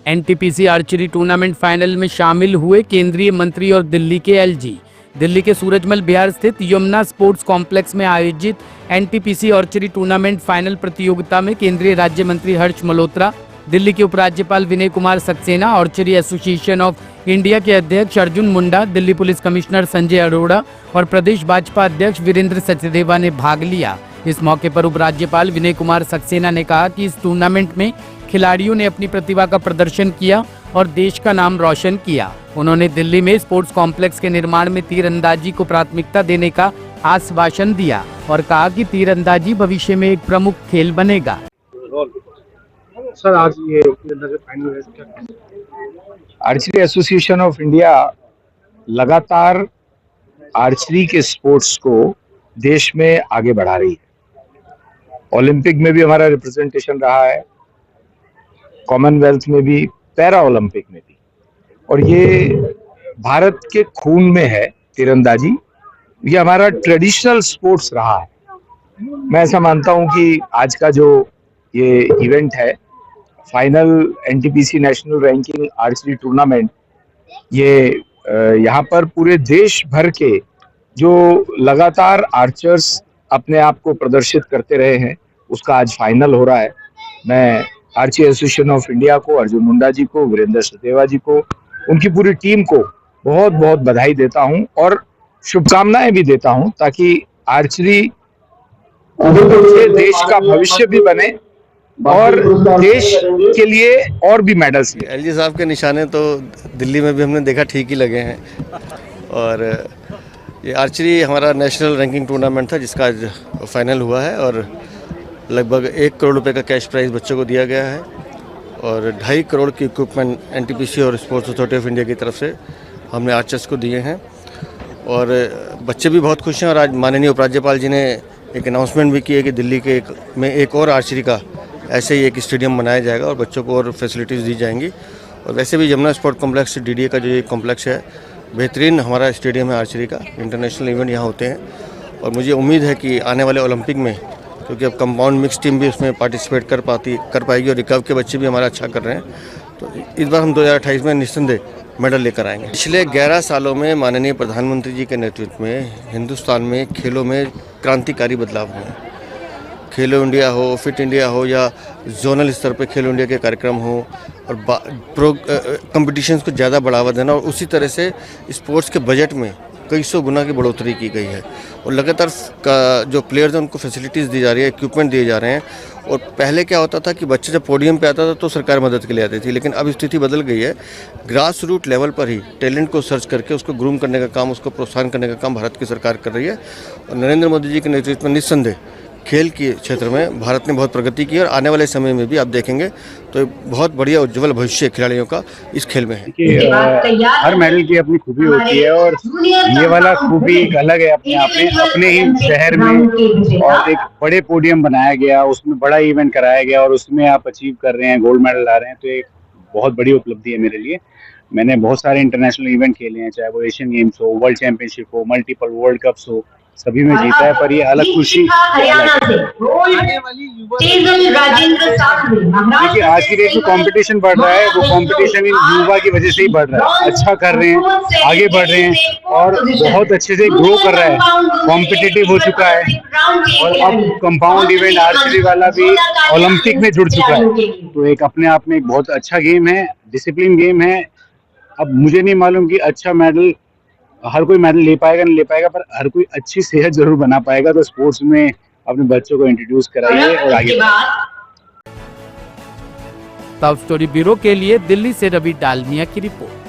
NTPC archery tournament final में शामिल हुए केंद्रीय मंत्री और दिल्ली के एलजी। दिल्ली के सूरजमल बिहार स्थित यमुना स्पोर्ट्स कॉम्प्लेक्स में आयोजित एनटीपीसी आर्चरी टूर्नामेंट फाइनल प्रतियोगिता में केंद्रीय राज्य मंत्री हर्ष मल्होत्रा, दिल्ली के उपराज्यपाल Vinay Kumar Saxena, archery association of India के अध्यक्ष अर्जुन मुंडा, दिल्ली पुलिस कमिश्नर संजय अरोड़ा और प्रदेश भाजपा अध्यक्ष वीरेंद्र सचदेवा ने भाग लिया। इस मौके पर उपराज्यपाल विनय कुमार सक्सेना ने कहा कि इस टूर्नामेंट में खिलाड़ियों ने अपनी प्रतिभा का प्रदर्शन किया और देश का नाम रोशन किया। उन्होंने दिल्ली में स्पोर्ट्स कॉम्प्लेक्स के निर्माण में तीरंदाजी को प्राथमिकता देने का आश्वासन दिया और कहा कि तीरंदाजी भविष्य में एक प्रमुख खेल बनेगा। सर, आज ये final archery association of India लगातार आर्चरी के स्पोर्ट्स को देश में आगे बढ़ा रही है। ओलंपिक में भी हमारा रिप्रेजेंटेशन रहा है, कॉमनवेल्थ में भी, पैरा ओलंपिक में भी, और ये भारत के खून में है। तीरंदाजी ये हमारा ट्रेडिशनल स्पोर्ट्स रहा है। मैं ऐसा मानता हूं कि आज का जो ये इवेंट है, final NTPC national ranking archery tournament, ये यहाँ पर पूरे देश भर के जो लगातार आर्चर्स अपने आप को प्रदर्शित करते रहे हैं, उसका आज फाइनल हो रहा है। मैं आर्चरी एसोसिएशन ऑफ इंडिया को, अर्जुन मुंडा जी को, वीरेंद्र सचदेवा जी को, उनकी पूरी टीम को बहुत बहुत बधाई देता हूं और शुभकामनाएं भी देता हूं, ताकि आर्चरी से देश का भविष्य भी बने और देश के लिए और भी मेडल्स। एलजी साहब के निशाने तो दिल्ली में भी हमने देखा ठीक ही लगे हैं। और ये आर्चरी हमारा नेशनल रैंकिंग टूर्नामेंट था जिसका आज फाइनल हुआ है और लगभग 1 करोड़ रुपए का कैश प्राइज़ बच्चों को दिया गया है और 2.5 करोड़ की इक्विपमेंट एनटीपीसी और स्पोर्ट्स अथॉरिटी ऑफ इंडिया की तरफ से हमने आर्चर्स को दिए हैं और बच्चे भी बहुत खुश हैं। और आज माननीय उपराज्यपाल जी ने एक अनाउंसमेंट भी की है कि दिल्ली के में एक और आर्चरी का ऐसे ही एक स्टेडियम बनाया जाएगा और बच्चों को और फैसिलिटीज़ दी जाएंगी। और वैसे भी यमुना स्पोर्ट कॉम्प्लेक्स डीडीए का जो ये कॉम्प्लेक्स है, बेहतरीन हमारा स्टेडियम है आर्चरी का। इंटरनेशनल इवेंट यहाँ होते हैं और मुझे उम्मीद है कि आने वाले ओलंपिक में, क्योंकि अब कंपाउंड मिक्स टीम भी उसमें पार्टिसिपेट कर पाएगी और रिकर्व के बच्चे भी हमारा अच्छा कर रहे हैं, तो इस बार हम 2028 में निस्संदेह मेडल लेकर आएंगे। पिछले 11 सालों में माननीय प्रधानमंत्री जी के नेतृत्व में हिंदुस्तान में खेलों में क्रांतिकारी बदलाव हुए हैं। खेलो इंडिया हो, फिट इंडिया हो या जोनल स्तर पे खेलो इंडिया के कार्यक्रम हो और कंपटीशंस को ज़्यादा बढ़ावा देना, और उसी तरह से स्पोर्ट्स के बजट में कई सौ गुना की बढ़ोतरी की गई है और लगातार जो प्लेयर्स हैं उनको फैसिलिटीज़ दी जा रही है, इक्विपमेंट दिए जा रहे हैं। और पहले क्या होता था कि बच्चे जब पोडियम पे आता था तो सरकार मदद के लिए आती थी, लेकिन अब स्थिति बदल गई है। ग्रास रूट लेवल पर ही टैलेंट को सर्च करके उसको ग्रूम करने का काम, उसको प्रोत्साहन करने का काम भारत की सरकार कर रही है और नरेंद्र मोदी जी के नेतृत्व में निस्संदेह खेल के क्षेत्र में भारत ने बहुत प्रगति की और आने वाले समय में भी आप देखेंगे तो बहुत बढ़िया उज्ज्वल भविष्य खिलाड़ियों का इस खेल में है। हर मेडल की अपनी खूबी होती है और ये वाला खूबी एक अलग है अपने ही शहर में, और एक बड़े पोडियम बनाया गया, उसमें बड़ा इवेंट कराया गया और उसमें आप अचीव कर रहे हैं, गोल्ड मेडल ला रहे हैं, तो एक बहुत बड़ी उपलब्धि है मेरे लिए। मैंने बहुत सारे इंटरनेशनल इवेंट खेले हैं, चाहे वो एशियन गेम्स हो, वर्ल्ड चैंपियनशिप हो, मल्टीपल वर्ल्ड कप्स हो, सभी में जीता है, पर ये अलग खुशी। देखिए, आज की डेट में कंपटीशन बढ़ रहा है, वो कंपटीशन इन युवा की वजह से ही बढ़ रहा है। अच्छा कर रहे हैं, आगे बढ़ रहे हैं और बहुत अच्छे से ग्रो कर रहा है, कॉम्पिटिटिव हो चुका है और अब कंपाउंड इवेंट आर्चरी वाला भी ओलंपिक में जुड़ चुका है। तो एक अपने आप में एक बहुत अच्छा गेम है, डिसिप्लिन गेम है। अब मुझे नहीं मालूम कि अच्छा मेडल हर कोई मेडल ले पाएगा नहीं ले पाएगा, पर हर कोई अच्छी सेहत जरूर बना पाएगा। तो स्पोर्ट्स में अपने बच्चों को इंट्रोड्यूस कराइए और आगे। टॉप स्टोरी ब्यूरो के लिए दिल्ली से रवि डालमिया की रिपोर्ट।